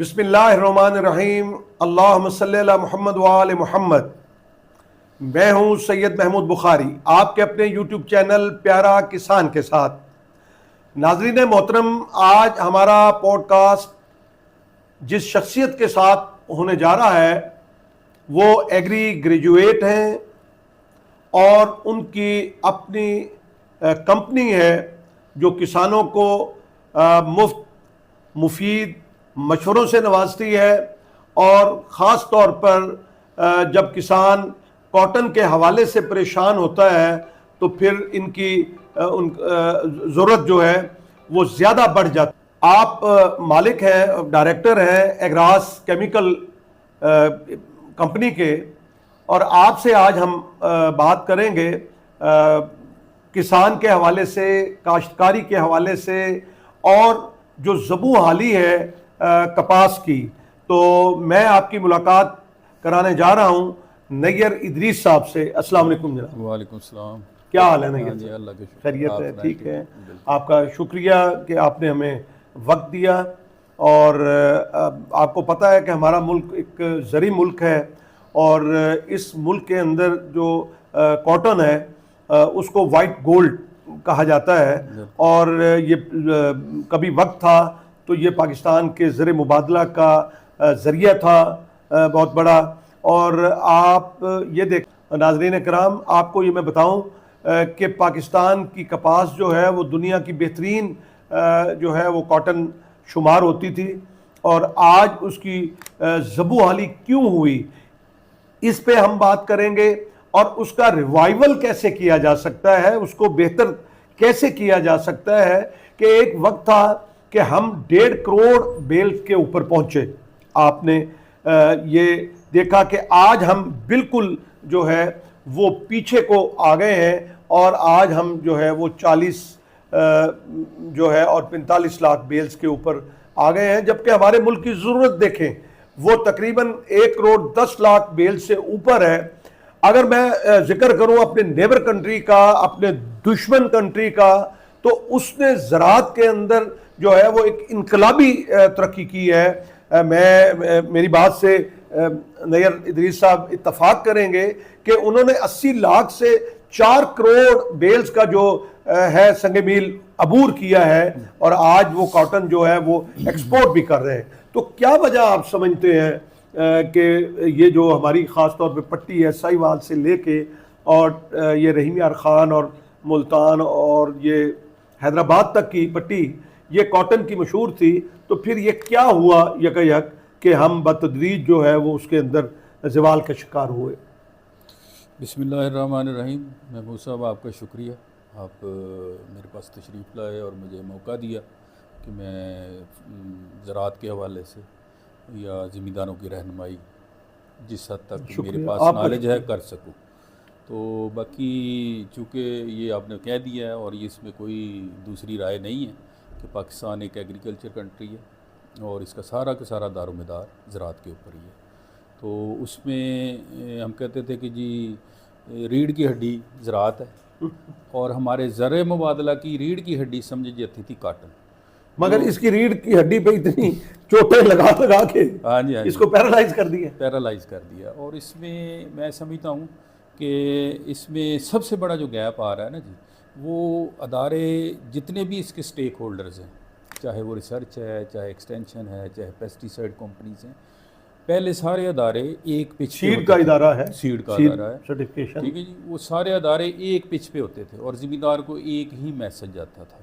बिस्मिल्लाहिर्रहमानिर्रहीम। अल्लाहुम्मा सल्ली अला मुहम्मद व आले मुहम्मद। मैं हूँ सैयद महमूद बुखारी, आपके अपने यूट्यूब चैनल प्यारा किसान के साथ। नाज़रीन मोहतरम, आज हमारा पॉडकास्ट जिस शख्सियत के साथ होने जा रहा है वो एग्री ग्रेजुएट हैं और उनकी अपनी कंपनी है जो किसानों को मुफ्त मुफीद मशवरों से नवाजती है। और ख़ास तौर पर जब किसान कॉटन के हवाले से परेशान होता है तो फिर इनकी ज़रूरत जो है वो ज़्यादा बढ़ जाती है। आप मालिक हैं, डायरेक्टर हैं एग्रास केमिकल कंपनी के, और आपसे आज हम बात करेंगे किसान के हवाले से, काश्तकारी के हवाले से, और जो ज़बू हाली है कपास की। तो मैं आपकी मुलाकात कराने जा रहा हूं नैयर इदरीस साहब से। अस्सलाम वालेकुम जनाब। वालेकुम सलाम। क्या हाल है नैयर? जी अल्लाह के खैरियत है? ठीक है। आपका शुक्रिया कि आपने हमें वक्त दिया। और आपको पता है कि हमारा मुल्क एक ज़री मुल्क है और इस मुल्क के अंदर जो कॉटन है उसको वाइट गोल्ड कहा जाता है। और ये कभी वक्त था तो ये पाकिस्तान के ज़र मुबादला का ज़रिया था बहुत बड़ा। और आप ये देख नाज़रीन कराम, आपको ये मैं बताऊं कि पाकिस्तान की कपास जो है वो दुनिया की बेहतरीन जो है वो कॉटन शुमार होती थी। और आज उसकी ज़बू हाली क्यों हुई, इस पे हम बात करेंगे। और उसका रिवाइवल कैसे किया जा सकता है, उसको बेहतर कैसे किया जा सकता है। कि एक वक्त था कि हम 1.5 करोड़ बेल के ऊपर पहुंचे। आपने ये देखा कि आज हम बिल्कुल जो है वो पीछे को आ गए हैं और आज हम जो है वो 40 जो है और 45 लाख बेल्स के ऊपर आ गए हैं। जबकि हमारे मुल्क की ज़रूरत देखें वो तकरीबन 1 करोड़ 10 लाख बेल से ऊपर है। अगर मैं जिक्र करूं अपने नेबर कंट्री का, अपने दुश्मन कंट्री का, तो उसने ज़राअत के अंदर जो है वो एक इनकलाबी तरक्की की है। मेरी बात से नैयर इदरीस साहब इत्तफाक करेंगे कि उन्होंने 80 लाख से 4 करोड़ बेल्स का जो है संग मील अबूर किया है और आज वो कॉटन जो है वो एक्सपोर्ट भी कर रहे हैं। तो क्या वजह आप समझते हैं कि ये जो हमारी ख़ास तौर पे पट्टी है साहिवाल से लेके और ये रहीम यार ख़ान और मुल्तान और ये हैदराबाद तक की पट्टी ये कॉटन की मशहूर थी, तो फिर ये क्या हुआ यकयक कि हम बतदरीज जो है वो उसके अंदर ज़वाल का शिकार हुए? बिस्मिल्लाहिर्रहमानिर्रहीम। महमूद साहब, आपका शुक्रिया, आप मेरे पास तशरीफ़ लाए और मुझे मौका दिया कि मैं ज़राअत के हवाले से या ज़मींदारों की रहनुमाई जिस हद तक मेरे पास नॉलेज है कर सकूं। तो बाकी चूँकि ये आपने कह दिया है और ये इसमें कोई दूसरी राय नहीं है कि पाकिस्तान एक एग्रीकल्चर कंट्री है और इसका सारा का सारा दारोमदार ज़राअत के ऊपर ही है। तो उसमें हम कहते थे कि जी रीढ़ की हड्डी ज़राअत है और हमारे ज़र मुबादला की रीढ़ की हड्डी समझी जाती थी कॉटन। मगर इसकी रीढ़ की हड्डी पे इतनी चोटें लगा लगा के हाँ जी इसको पैरालाइज कर दिया। और इसमें मैं समझता हूँ कि इसमें सबसे बड़ा जो गैप आ रहा है ना जी, वो अदारे जितने भी इसके स्टेक होल्डर्स हैं, चाहे वो रिसर्च है, चाहे एक्सटेंशन है, चाहे पेस्टिसाइड कंपनीज हैं, पहले सारे अदारे एक पिच पे सीड का इदारा है, सर्टिफिकेशन, ठीक है जी, वो सारे अदारे एक पिच पे होते थे और ज़िम्मेदार को एक ही मैसेज जाता था।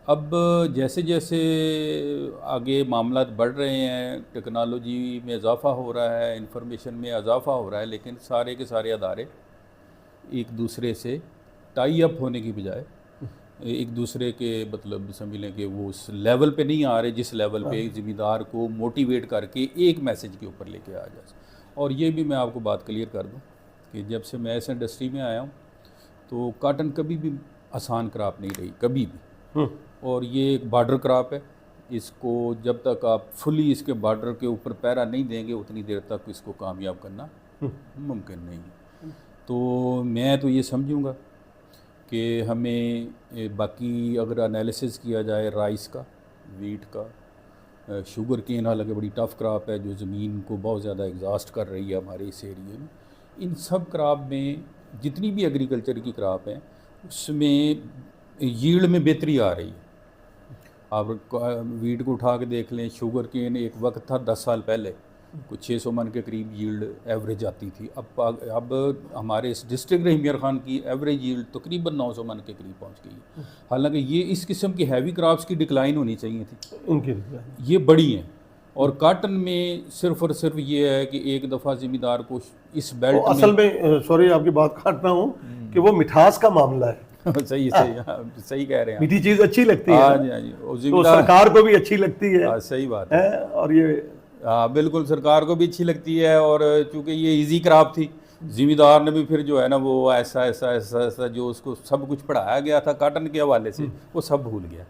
अब जैसे जैसे आगे मामला बढ़ रहे हैं, टेक्नोलॉजी में इजाफ़ा हो रहा है, इंफॉर्मेशन में इजाफ़ा हो रहा है, लेकिन सारे के सारे अदारे एक दूसरे से टाई अप होने की बजाय एक दूसरे के मतलब समझ लें कि वो उस लेवल पे नहीं आ रहे जिस लेवल पे एक ज़िम्मेदार को मोटिवेट करके एक मैसेज के ऊपर लेके आ जाए। और ये भी मैं आपको बात क्लियर कर दूं कि जब से मैं इस इंडस्ट्री में आया हूँ तो कॉटन कभी भी आसान क्रॉप नहीं रही, कभी भी। और ये एक बॉर्डर क्रॉप है, इसको जब तक आप फुली इसके बॉर्डर के ऊपर पैरा नहीं देंगे उतनी देर तक इसको कामयाब करना मुमकिन नहीं है। तो मैं तो ये समझूंगा कि हमें बाकी अगर एनालिसिस किया जाए राइस का, वीट का, शुगर केन हालांकि बड़ी टफ़ क्रॉप है जो ज़मीन को बहुत ज़्यादा एग्जॉस्ट कर रही है हमारे इस एरिए में। इन सब क्रॉप में जितनी भी एग्रीकल्चर की क्रॉप है उसमें यील्ड में बेहतरी आ रही है। आप वीट को उठा के देख लें, शुगर केन एक वक्त था 10 साल पहले कुछ 600 मन के करीब यील्ड एवरेज आती थी। अब हमारे इस डिस्ट्रिक्ट रहीम यार खान की एवरेज यील्ड तकरीबन 900 मन के करीब पहुंच गई है। हालांकि ये इस किस्म की हैवी क्रॉप्स की डिक्लाइन होनी चाहिए थी, उनकी ये बड़ी हैं। और काटन में सिर्फ और सिर्फ ये है कि एक दफ़ा ज़मींदार को इस बेल्ट असल में सॉरी आपकी बात काट रहा हूँ कि वो मिठास का मामला है। सही सही कह रहे हैं, मीठी चीज़ अच्छी लगती है। हाँ जी, हाँ जी। तो सरकार को भी अच्छी लगती है। सही बात है। और ये हाँ बिल्कुल, सरकार को भी अच्छी लगती है। और चूँकि ये इजी क्रॉप थी, ज़मींदार ने भी फिर जो है ना वो ऐसा ऐसा ऐसा ऐसा जो उसको सब कुछ पढ़ाया गया था काटन के हवाले से वो सब भूल गया।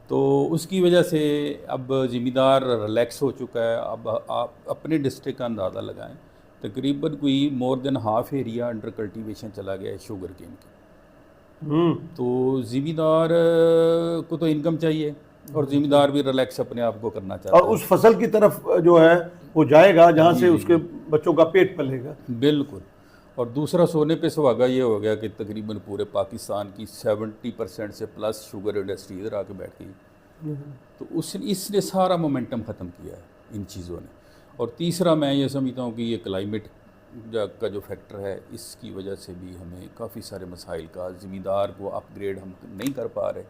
तो उसकी वजह से अब ज़मींदार रिलैक्स हो चुका है। अब आप अपने डिस्ट्रिक्ट का अंदाज़ा लगाएं, तकरीबन कोई more than half area under cultivation चला गया है शुगर केन की। तो ज़मींदार को तो इनकम चाहिए और ज़मींदार भी रिलैक्स अपने आप को करना चाहता है और उस फसल की तरफ जो है वो जाएगा जहाँ से उसके बच्चों का पेट पलेगा। बिल्कुल। और दूसरा सोने पे सुहागा ये हो गया कि तकरीबन पूरे पाकिस्तान की 70% से प्लस शुगर इंडस्ट्री इधर आके बैठ गई। तो इसने सारा मोमेंटम ख़त्म किया है इन चीज़ों ने। और तीसरा मैं ये समझता हूँ कि ये क्लाइमेट का जो फैक्टर है इसकी वजह से भी हमें काफ़ी सारे मसाइल का, ज़मींदार को अपग्रेड हम नहीं कर पा रहे,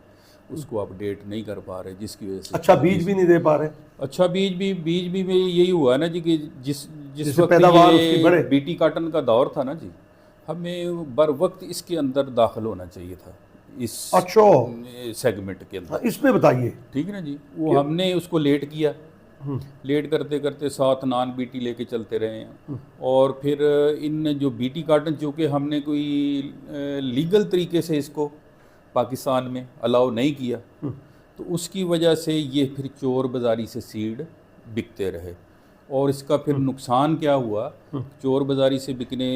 उसको अपडेट नहीं कर पा रहे, जिसकी वजह से अच्छा बीज भी नहीं दे पा रहे। अच्छा बीज भी में यही हुआ है ना जी कि जिस वक्त पैदावार उसकी बढ़े। बीटी काटन का दौर था ना जी, हमें बर वक्त इसके अंदर दाखिल होना चाहिए था इस सेगमेंट के अंदर। इसमें बताइए। ठीक है ना जी, वो हमने उसको लेट किया, लेट करते करते 7 नॉन बीटी लेके चलते रहे हैं। और फिर इन जो बीटी काटन चूँकि हमने कोई लीगल तरीके से इसको पाकिस्तान में अलाउ नहीं किया, तो उसकी वजह से ये फिर चोर बाज़ारी से सीड बिकते रहे। और इसका फिर नुकसान क्या हुआ, चोर बाज़ारी से बिकने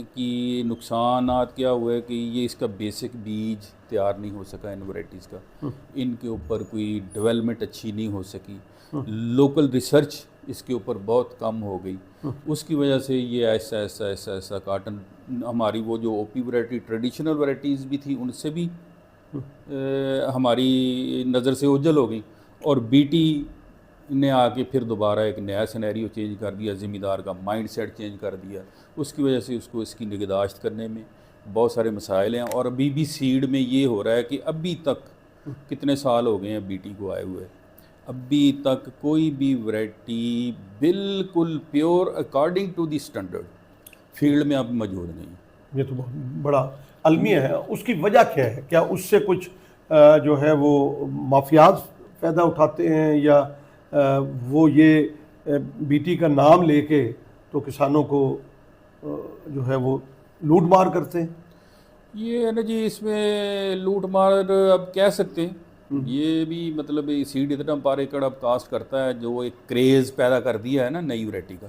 की नुकसानात क्या हुए कि ये इसका बेसिक बीज तैयार नहीं हो सका इन वैराइटीज़ का, इनके ऊपर कोई डेवलपमेंट अच्छी नहीं हो सकी, लोकल रिसर्च इसके ऊपर बहुत कम हो गई। उसकी वजह से ये ऐसा ऐसा ऐसा ऐसा काटन हमारी वो जो ओपी वैरायटी ट्रेडिशनल वैराइटीज़ भी थी उनसे भी हमारी नज़र से ओझल हो गई। और बीटी ने आके फिर दोबारा एक नया सिनेरियो चेंज कर दिया, ज़मींदार का माइंड सेट चेंज कर दिया। उसकी वजह से उसको इसकी निगहदाश्त करने में बहुत सारे मसाइल हैं। और अभी भी सीड में ये हो रहा है कि अभी तक कितने साल हो गए हैं बीटी को आए हुए, अभी तक कोई भी वैरायटी बिल्कुल pure according to the standard field में अब मौजूद नहीं। ये तो बहुत बड़ा अलमिया है। उसकी वजह क्या है? क्या उससे कुछ जो है वो माफियाज फ़ायदा उठाते हैं या वो ये बीटी का नाम लेके तो किसानों को जो है वो लूट मार करते हैं? ये है ना जी, इसमें लूट मार अब कह सकते हैं। ये भी मतलब सीड इतना पर एकड़ अब कास्ट करता है जो एक क्रेज़ पैदा कर दिया है ना नई वैरायटी का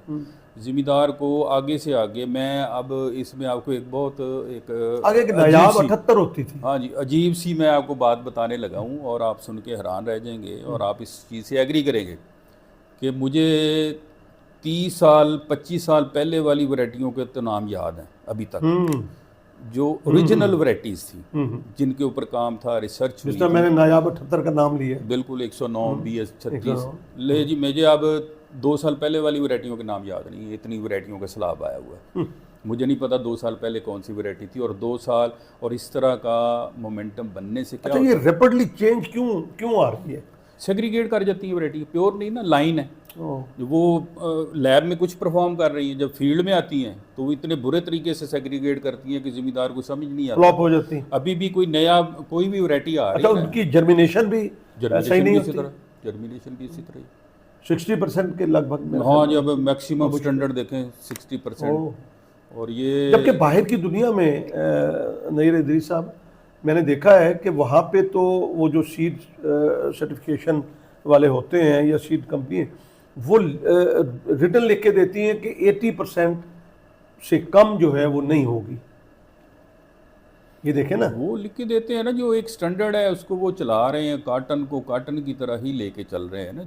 ज़मींदार को आगे से आगे। मैं अब इसमें आपको एक बहुत एक आगे की नायाब 78 होती थी। हाँ जी, अजीब सी मैं आपको बात बताने लगा हूँ और आप सुन के हैरान रह जाएंगे और आप इस चीज़ से एग्री करेंगे कि मुझे 30 साल 25 साल पहले वाली वैरायटियों के तो नाम याद हैं अभी तक, जो ओरिजिनल वैरायटीज़ थी जिनके ऊपर काम था, रिसर्च हुई थी। मैंने नायाब 78 का नाम लिया, बिल्कुल 109 BS 36 ले जी। मुझे अब 2 साल पहले वाली वैरायटियों के नाम याद नहीं है, इतनी वैरायटियों का सैलाब आया हुआ है। मुझे नहीं पता 2 साल पहले कौन सी वैरायटी थी और 2 साल और इस तरह का मोमेंटम बनने से क्या अच्छा ये रैपिडली चेंज क्यों आ रही है? सेग्रीगेट कर जाती है वैरायटी, प्योर नहीं ना, लाइन है वो लैब में कुछ परफॉर्म कर रही है, जब फील्ड में आती हैं तो वो इतने बुरे तरीके से सेग्रीगेट करती हैं कि ज़मींदार को समझ नहीं आता, फ्लॉप हो जाती है। अभी भी कोई नया कोई भी वैरायटी आ रही है। अच्छा उनकी जर्मिनेशन भी सही नहीं होती? जर्मिनेशन भी इसी तरह 60% के लगभग में। हाँ, जब मैक्सिमम स्टैंडर्ड देखें 60%। और ये जबकि बाहर की दुनिया में नईर इदरीस साहब मैंने देखा है कि वहाँ पे तो वो जो सीड सर्टिफिकेशन वाले होते हैं या सीड कंपनी वो रिटर्न लिख के देती हैं कि 80% से कम जो है वो नहीं होगी। ये देखें ना, वो लिख के देते हैं ना, जो एक स्टैंडर्ड है उसको वो चला रहे हैं, काटन को काटन की तरह ही लेके चल रहे हैं ना।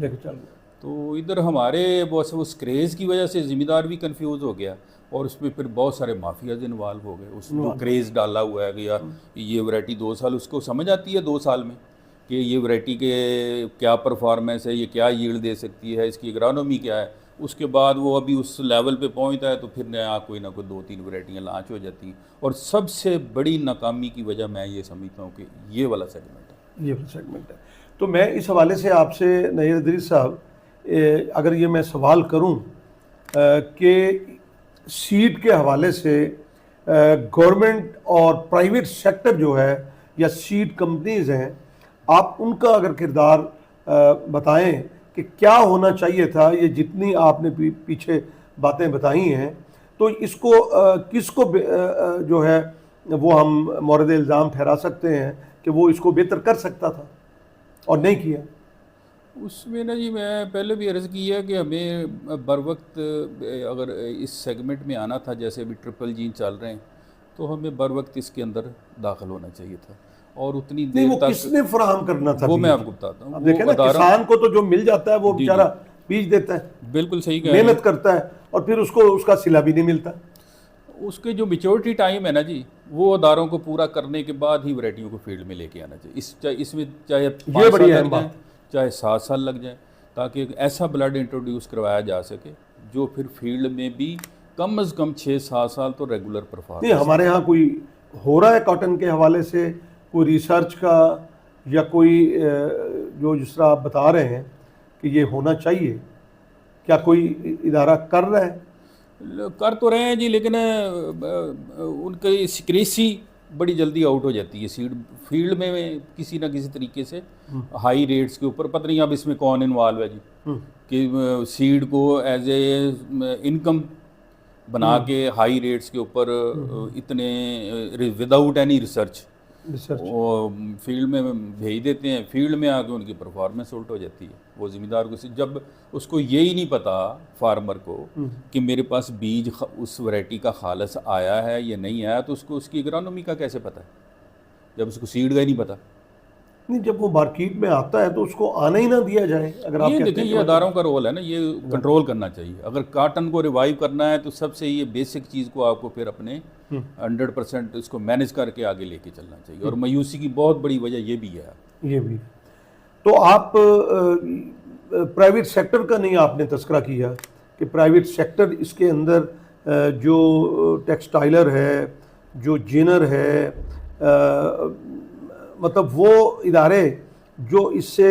तो इधर हमारे बस उस क्रेज़ की वजह से ज़िम्मेदार भी कंफ्यूज हो गया, और उसमें फिर बहुत सारे माफियाज इन्वॉल्व हो गए। उस जो क्रेज़ डाला हुआ है कि यार ये वैरायटी 2 साल, उसको समझ आती है 2 साल में कि ये वैरायटी के क्या परफॉर्मेंस है, ये क्या यील्ड दे सकती है, इसकी एग्रोनॉमी क्या है। उसके बाद वो अभी उस लेवल पे पहुंचता है तो फिर नया कोई ना कोई 2-3 वैरायटियाँ लॉन्च हो जाती हैं। और सबसे बड़ी नाकामी की वजह मैं ये समझता हूँ कि ये वाला सेगमेंट है। ये सेगमेंट है। तो मैं इस हवाले से आपसे नईर इदरीस साहब, अगर ये मैं सवाल करूं कि सीड के हवाले से गवर्नमेंट और प्राइवेट सेक्टर जो है या सीड कंपनीज हैं, आप उनका अगर किरदार बताएं कि क्या होना चाहिए था। ये जितनी आपने पीछे बातें बताई हैं, तो इसको किसको जो है वो हम मौरद इल्ज़ाम ठहरा सकते हैं कि वो इसको बेहतर कर सकता था और नहीं किया। उसमें ना जी, मैं पहले भी अर्ज़ की है कि हमें बर वक्त अगर इस सेगमेंट में आना था, जैसे अभी ट्रिपल जी चल रहे हैं, तो हमें बर वक्त इसके अंदर दाखिल होना चाहिए था। और उतनी नहीं, देर वो तक किसने फराहम करना था? वो मैं आपको बताता हूँ। अब देखें ना, किसान को तो जो मिल जाता है वो जी, बेचारा बीज देता है, बिल्कुल सही कह रहे हैं। मेहनत करता है और फिर उसको उसका सिला भी नहीं मिलता। उसके जो मेच्योरिटी टाइम है ना जी, वो अदारों को पूरा करने के बाद ही वैरायटियों को फील्ड में लेके आना चाहिए। इसमें चाहे 5 साल लग जाए, चाहे 7 साल लग जाए, ताकि एक ऐसा ब्लड इंट्रोड्यूस करवाया जा सके जो फिर फील्ड में भी कम अज़ कम 6-7 साल तो रेगुलर परफॉर्मेंस। नहीं, हमारे यहाँ कोई हो रहा है कॉटन के हवाले से कोई रिसर्च का, या कोई जो जिस तरह आप बता रहे हैं कि ये होना चाहिए, क्या कोई इदारा कर रहा है? कर तो रहे हैं जी, लेकिन उनकी सिक्रेसी बड़ी जल्दी आउट हो जाती है सीड फील्ड में किसी ना किसी तरीके से। हाई रेट्स के ऊपर पता नहीं अब इसमें कौन इन्वॉल्व है जी, कि सीड को एज ए इनकम बना के हाई रेट्स के ऊपर इतने विदाउट एनी रिसर्च वो फील्ड में भेज देते हैं। फील्ड में आके उनकी परफॉर्मेंस उल्ट हो जाती है। वो ज़िम्मेदार को जब उसको यही नहीं पता फार्मर को कि मेरे पास बीज उस वैरायटी का खालस आया है या नहीं आया, तो उसको उसकी इकोनॉमी का कैसे पता है जब उसको सीड का ही नहीं पता। नहीं, जब वो मार्केट में आता है तो उसको आने ही ना दिया जाए। अगर आप ये देखिए, ये अदारों का रोल है ना, ये कंट्रोल करना चाहिए। अगर कॉटन को रिवाइव करना है तो सबसे ये बेसिक चीज़ को आपको फिर अपने 100% इसको मैनेज करके आगे लेके चलना चाहिए। और मायूसी की बहुत बड़ी वजह ये भी है। ये भी तो आप प्राइवेट सेक्टर का नहीं आपने तस्करा किया कि प्राइवेट सेक्टर इसके अंदर जो टेक्सटाइलर है, जो जिनर है, मतलब वो इदारे जो इससे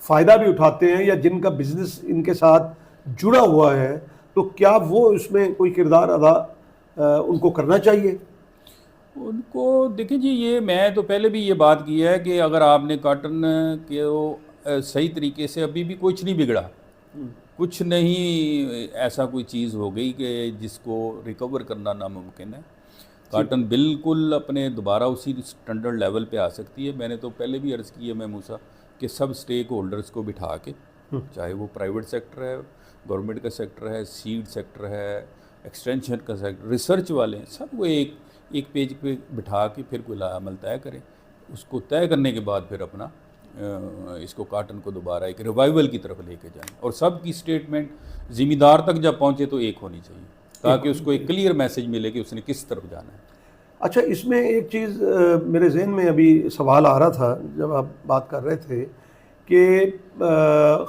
फ़ायदा भी उठाते हैं या जिनका बिजनेस इनके साथ जुड़ा हुआ है, तो क्या वो इसमें कोई किरदार अदा उनको करना चाहिए? उनको देखिए जी, ये मैं तो पहले भी ये बात की है कि अगर आपने कॉटन के सही तरीके से, अभी भी कुछ नहीं बिगड़ा, कुछ नहीं ऐसा कोई चीज़ हो गई कि जिसको रिकवर करना नामुमकिन है। कॉटन बिल्कुल अपने दोबारा उसी स्टैंडर्ड लेवल पे आ सकती है। मैंने तो पहले भी अर्ज़ की है मैं मूसा कि सब स्टेक होल्डर्स को बिठा के, चाहे वो प्राइवेट सेक्टर है, गवर्नमेंट का सेक्टर है, सीड सेक्टर है, एक्सटेंशन का सेक्टर, रिसर्च वाले हैं, सब वो एक पेज पे बिठा के फिर कोई अमल तय करें। उसको तय करने के बाद फिर अपना इसको कॉटन को दोबारा एक रिवाइवल की तरफ लेके जाएं। और सब की स्टेटमेंट ज़िम्मेदार तक जब पहुँचे तो एक होनी चाहिए, ताकि उसको एक क्लियर मैसेज मिले कि उसने किस तरफ जाना है। अच्छा, इसमें एक चीज़ मेरे जहन में अभी सवाल आ रहा था जब आप बात कर रहे थे कि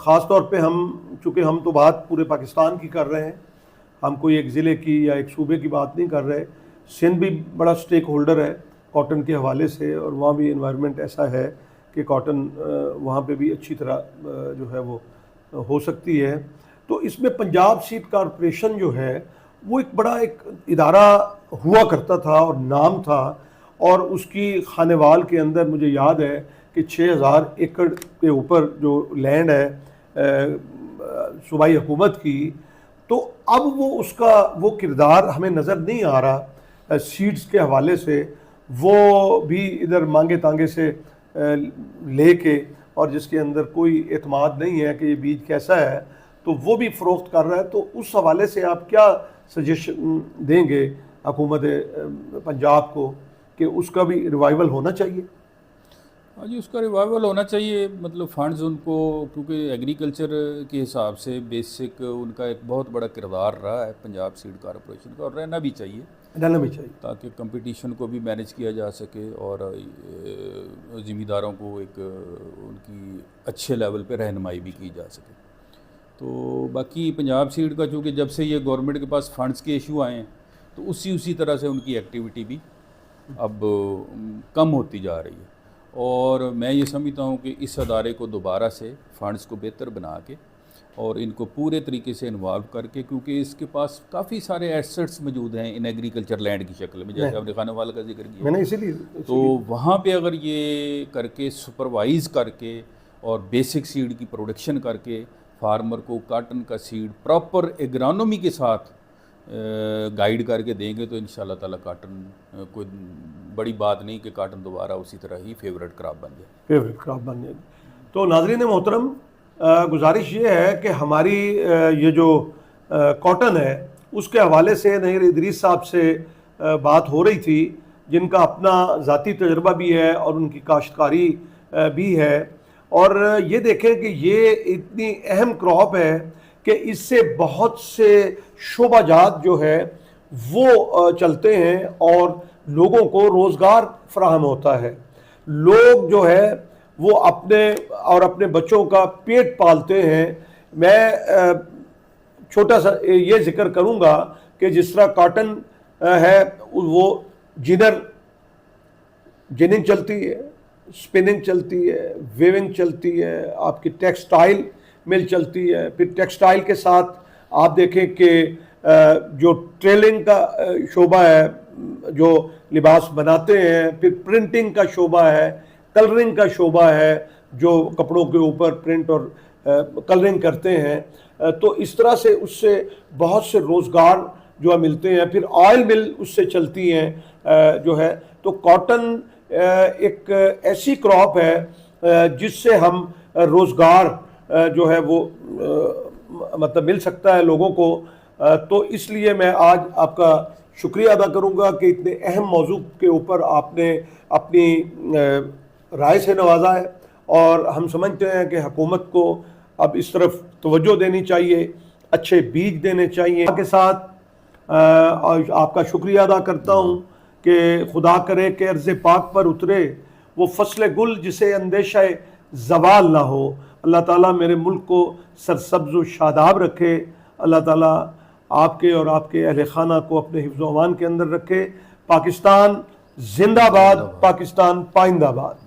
ख़ास तौर पे चूँकि हम तो बात पूरे पाकिस्तान की कर रहे हैं, हम कोई एक ज़िले की या एक सूबे की बात नहीं कर रहे। सिंध भी बड़ा स्टेक होल्डर है कॉटन के हवाले से, और वहाँ भी इन्वायरमेंट ऐसा है कि कॉटन वहाँ पे भी अच्छी तरह जो है वो हो सकती है। तो इसमें पंजाब सीड कॉरपोरेशन जो है वो एक बड़ा एक इदारा हुआ करता था और नाम था, और उसकी खानेवाल के अंदर मुझे याद है कि 6000 एकड़ के ऊपर जो लैंड है सूबाई हुकूमत की। तो अब वो किरदार हमें नज़र नहीं आ रहा सीड्स के हवाले से। वो भी इधर मांगे तांगे से लेके, और जिसके अंदर कोई एतमाद नहीं है कि ये बीज कैसा है, तो वो भी फ़रोख्त कर रहा है। तो उस हवाले से आप क्या सजेशन देंगे हुकूमत पंजाब को कि उसका भी रिवाइवल होना चाहिए? हाँ जी, उसका रिवाइवल होना चाहिए, मतलब फंड्स उनको, क्योंकि एग्रीकल्चर के हिसाब से बेसिक उनका एक बहुत बड़ा किरदार रहा है पंजाब सीड कॉरपोरेशन का, और रहना भी चाहिए रहना भी चाहिए। ताकि कंपटीशन को भी मैनेज किया जा सके और ज़िम्मेदारों को एक उनकी अच्छे लेवल पे रहनुमाई भी की जा सके। तो बाकी पंजाब सीड का चूँकि जब से ये गवर्नमेंट के पास फंड्स के इशू आए हैं तो उसी तरह से उनकी एक्टिविटी भी अब कम होती जा रही है, और मैं ये समझता हूँ कि इस अदारे को दोबारा से फंड्स को बेहतर बना के और इनको पूरे तरीके से इन्वॉल्व करके, क्योंकि इसके पास काफ़ी सारे एसेट्स मौजूद हैं इन एग्रीकल्चर लैंड की शक्ल में, जैसे आपने खाने का जिक्र किया, मैंने इसीलिए तो वहाँ पे अगर ये करके सुपरवाइज़ करके और बेसिक सीड की प्रोडक्शन करके फार्मर को कॉटन का सीड प्रॉपर एग्रोनॉमी के साथ गाइड करके देंगे तो इंशाल्लाह ताला कॉटन कोई बड़ी बात नहीं कि कॉटन दोबारा उसी तरह ही फेवरेट क्रॉप बन जाए, फेवरेट क्रॉप बन जाएगी। तो नाज़रीन मोहतरम, गुजारिश ये है कि हमारी ये जो कॉटन है उसके हवाले से नहीर इदरीस साहब से बात हो रही थी, जिनका अपना ज़ाती तजर्बा भी है और उनकी काश्तकारी भी है, और ये देखें कि ये इतनी अहम क्रॉप है कि इससे बहुत से शोबाजात जो है वो चलते हैं और लोगों को रोज़गार फराहम होता है। लोग जो है वो अपने और अपने बच्चों का पेट पालते हैं। मैं छोटा सा ये जिक्र करूँगा कि जिस तरह कॉटन है वो जिनिंग चलती है, स्पिनिंग चलती है, वेविंग चलती है, आपकी टेक्सटाइल मिल चलती है, फिर टेक्सटाइल के साथ आप देखें कि जो ट्रेलिंग का शोबा है, जो लिबास बनाते हैं, फिर प्रिंटिंग का शोबा है, कलरिंग का शोबा है, जो कपड़ों के ऊपर प्रिंट और कलरिंग करते हैं। तो इस तरह से उससे बहुत से रोज़गार जो है मिलते हैं। फिर ऑयल मिल उससे चलती हैं जो है। तो कॉटन एक ऐसी क्रॉप है जिससे हम रोज़गार जो है वो मतलब मिल सकता है लोगों को। तो इसलिए मैं आज आपका शुक्रिया अदा करूंगा कि इतने अहम मौजू के ऊपर आपने अपनी राय से नवाजा है, और हम समझते हैं कि हुकूमत को अब इस तरफ तवज्जो देनी चाहिए, अच्छे बीज देने चाहिए। के साथ आपका शुक्रिया अदा करता हूँ कि खुदा करे कि अर्ज़ पाक पर उतरे वो फसल गुल जिसे अंदेशा ज़वाल ना हो। अल्लाह ताला मेरे मुल्क को सरसब्ज़ व शादाब रखे। अल्लाह ताला आपके और आपके अहले खाना को अपने हिफ्ज़-ओ-अमान के अंदर रखे। पाकिस्तान जिंदाबाद, पाकिस्तान पाइंदाबाद।